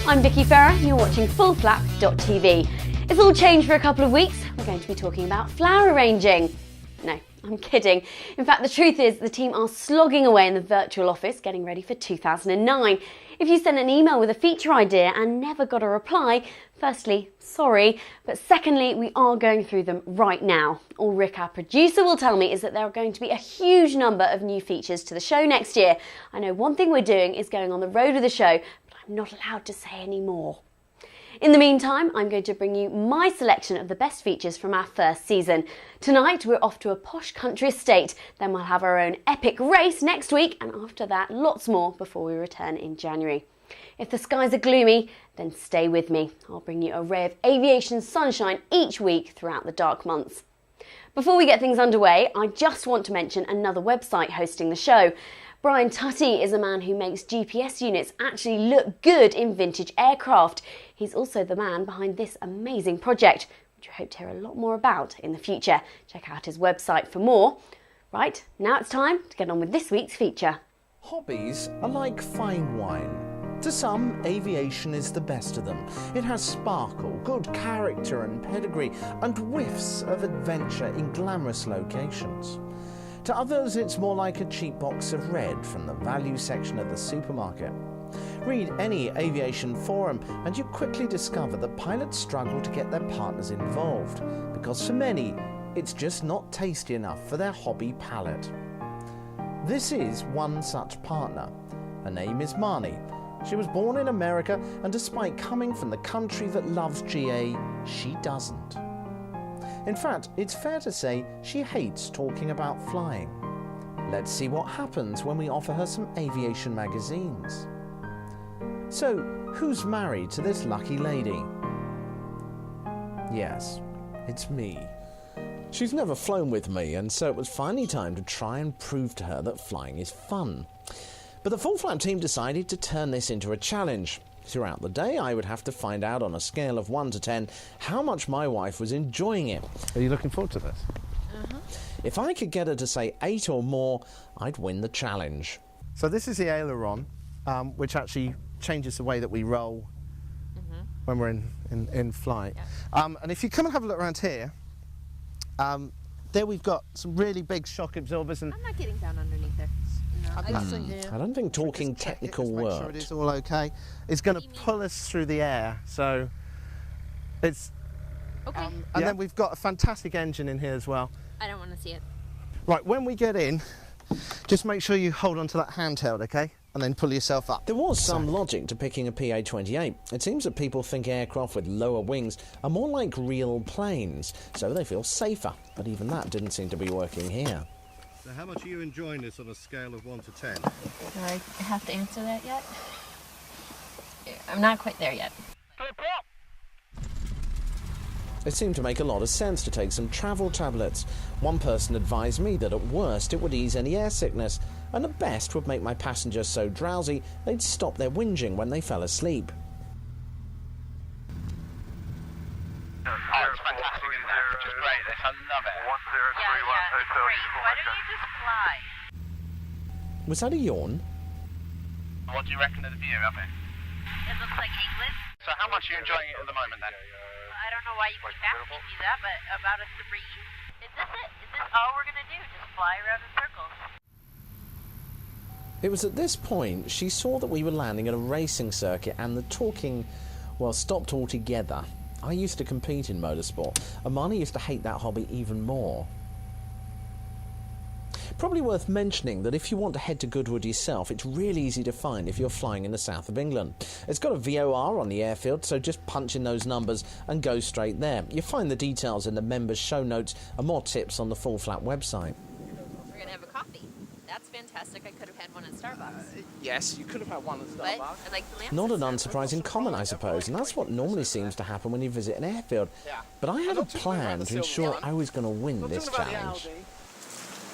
I'm Vicky Ferrer and you're watching fullflap.tv. It's all changed for a couple of weeks. We're going to be talking about flower arranging. No, I'm kidding. In fact, the truth is the team are slogging away in the virtual office getting ready for 2009. If you sent an email with a feature idea and never got a reply, firstly, sorry, but secondly, we are going through them right now. All Rick, our producer, will tell me is that there are going to be a huge number of new features to the show next year. I know one thing we're doing is going on the road with the show, but I'm not allowed to say any more. In the meantime, I'm going to bring you my selection of the best features from our first season. Tonight, we're off to a posh country estate. Then we'll have our own epic race next week, and after that, lots more before we return in January. If the skies are gloomy, then stay with me. I'll bring you a ray of aviation sunshine each week throughout the dark months. Before we get things underway, I just want to mention another website hosting the show. Brian Tutty is a man who makes GPS units actually look good in vintage aircraft. He's also the man behind this amazing project, which I hope to hear a lot more about in the future. Check out his website for more. Right, now it's time to get on with this week's feature. Hobbies are like fine wine. To some, aviation is the best of them. It has sparkle, good character and pedigree, and whiffs of adventure in glamorous locations. To others, it's more like a cheap box of red from the value section of the supermarket. Read any aviation forum and you quickly discover that pilots struggle to get their partners involved, because for many, it's just not tasty enough for their hobby palate. This is one such partner. Her name is Marnie. She was born in America, and despite coming from the country that loves GA, she doesn't. In fact, it's fair to say she hates talking about flying. Let's see what happens when we offer her some aviation magazines. So, who's married to this lucky lady? Yes, it's me. She's never flown with me, and so it was finally time to try and prove to her that flying is fun. But the Full Flap team decided to turn this into a challenge. Throughout the day, I would have to find out on a scale of 1 to 10 how much my wife was enjoying it. Are you looking forward to this? If I could get her to say 8 or more, I'd win the challenge. So this is the aileron, which actually changes the way that we roll when we're in flight. Yeah. And if you come and have a look around here, there we've got some really big shock absorbers. And I'm not getting down underneath there. I don't think talking technical works. Make sure it is all okay. It's going to pull us through the air, so it's... Okay. And then we've got a fantastic engine in here as well. I don't want to see it. Right, when we get in, just make sure you hold onto that handheld, okay? And then pull yourself up. There was some logic to picking a PA-28. It seems that people think aircraft with lower wings are more like real planes, so they feel safer. But even that didn't seem to be working here. So how much are you enjoying this on a scale of 1 to 10? Do I have to answer that yet? I'm not quite there yet. It seemed to make a lot of sense to take some travel tablets. One person advised me that at worst it would ease any air sickness, and at best would make my passengers so drowsy they'd stop their whinging when they fell asleep. Oh, it's fantastic, isn't it? Which is great, I love it. Yeah, it's great. Why don't you just fly? Was that a yawn? What do you reckon of the view of it? It looks like England. So how much are you enjoying it at the moment then? I don't know why you keep asking me that, but about a 3. Is this it? Is this all we're going to do? Just fly around in circles? It was at this point she saw that we were landing at a racing circuit and the talking, well, stopped altogether. I used to compete in motorsport, and Marnie used to hate that hobby even more. Probably worth mentioning that if you want to head to Goodwood yourself, it's really easy to find if you're flying in the south of England. It's got a VOR on the airfield, so just punch in those numbers and go straight there. You'll find the details in the members' show notes and more tips on the Full Flap website. We're going to have a coffee. That's fantastic. I could have had one at Starbucks. Yes, you could have had one at Starbucks. But I like the lamps. Not an unsurprising comment, I suppose, and that's what normally seems to happen when you visit an airfield. But I had a plan to ensure I was going to win this challenge.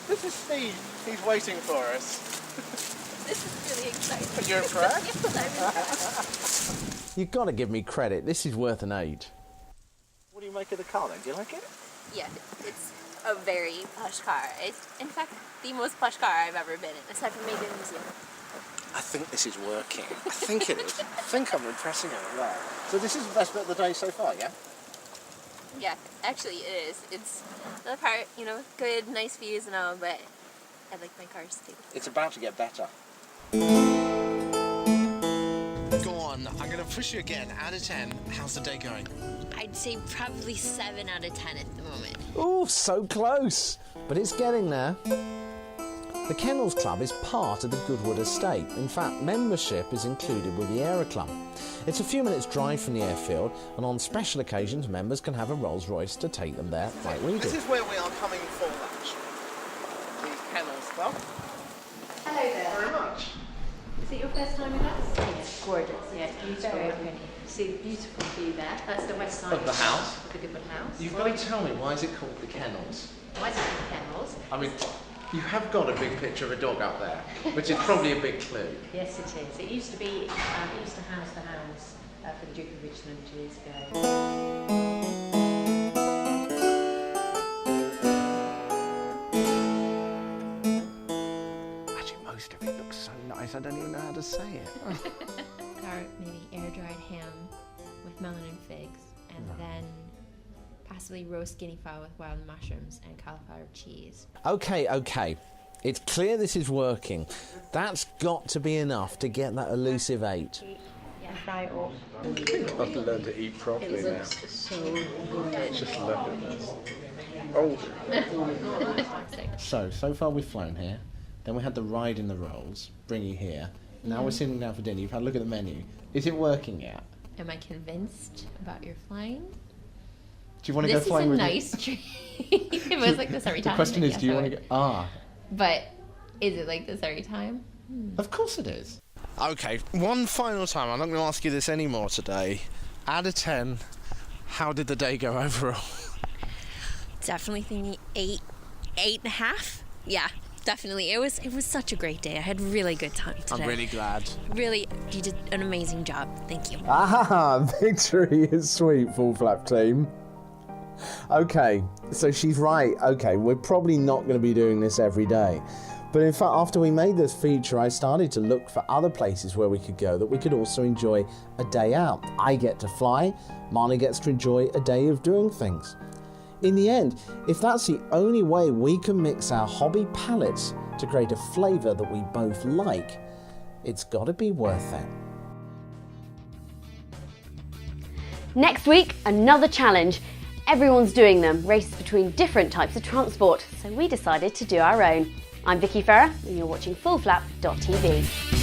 This is Steve. He's waiting for us. This is really exciting. You're impressed? Yes, I'm impressed. You've got to give me credit. This is worth an 8. What do you make of the car then? Do you like it? Yeah, it's a very plush car. It's, in fact, the most plush car I've ever been in, aside from maybe the museum. I think this is working. I think it is. I think I'm impressing her well. So this is the best bit of the day so far, yeah? Yeah, actually it is. It's the part, you know, good, nice views and all, but I like my cars too. It's about to get better. Go on, I'm going to push you again. Out of 10, how's the day going? I'd say probably 7 out of 10 at the moment. Oh, so close. But it's getting there. The Kennels Club is part of the Goodwood estate. In fact, membership is included with the Aero Club. It's a few minutes' drive from the airfield, and on special occasions, members can have a Rolls Royce to take them there, like we do. This is where we are coming for lunch. The Kennels Club. Hello there. Very much. Is it your first time with us? Yes, gorgeous. Yes, beautiful. Very pretty. See the beautiful view there. That's the west side Of the house? of the Goodwood house. You've got to tell me, why is it called the Kennels? Why is it called Kennels? I mean, you have got a big picture of a dog up there, which is probably a big clue. Yes, it is. It used to be, it used to house the hounds for the Duke of Richmond years ago. Actually, most of it looks so nice, I don't even know how to say it. Or maybe air-dried ham with melon and figs, and then possibly roast guinea fowl with wild mushrooms and cauliflower cheese. Okay. It's clear this is working. That's got to be enough to get that elusive 8. Yeah, fry it off. I think I've learned to eat properly now. So good. Just look at this. Oh, So far we've flown here, then we had the ride in the Rolls, bring you here. Now we're sitting down for dinner, you've had a look at the menu. Is it working yet? Am I convinced about your flying? Do you want to go flying with me? This is a nice treat. It was like this every time. The question is, Yes, do you I want to would. go? But is it like this every time? Of course it is. Okay, one final time. I'm not going to ask you this anymore today. Out of 10, how did the day go overall? Definitely thinking 8.5. Yeah, definitely. It was such a great day. I had really good time today. I'm really glad. Really, you did an amazing job. Thank you. Ah, victory is sweet, full flap team. Okay, so she's right. Okay, we're probably not going to be doing this every day. But in fact, after we made this feature, I started to look for other places where we could go that we could also enjoy a day out. I get to fly, Marnie gets to enjoy a day of doing things. In the end, if that's the only way we can mix our hobby palettes to create a flavour that we both like, it's got to be worth it. Next week, another challenge. Everyone's doing them, races between different types of transport, so we decided to do our own. I'm Vicky Ferrer, and you're watching fullflap.tv.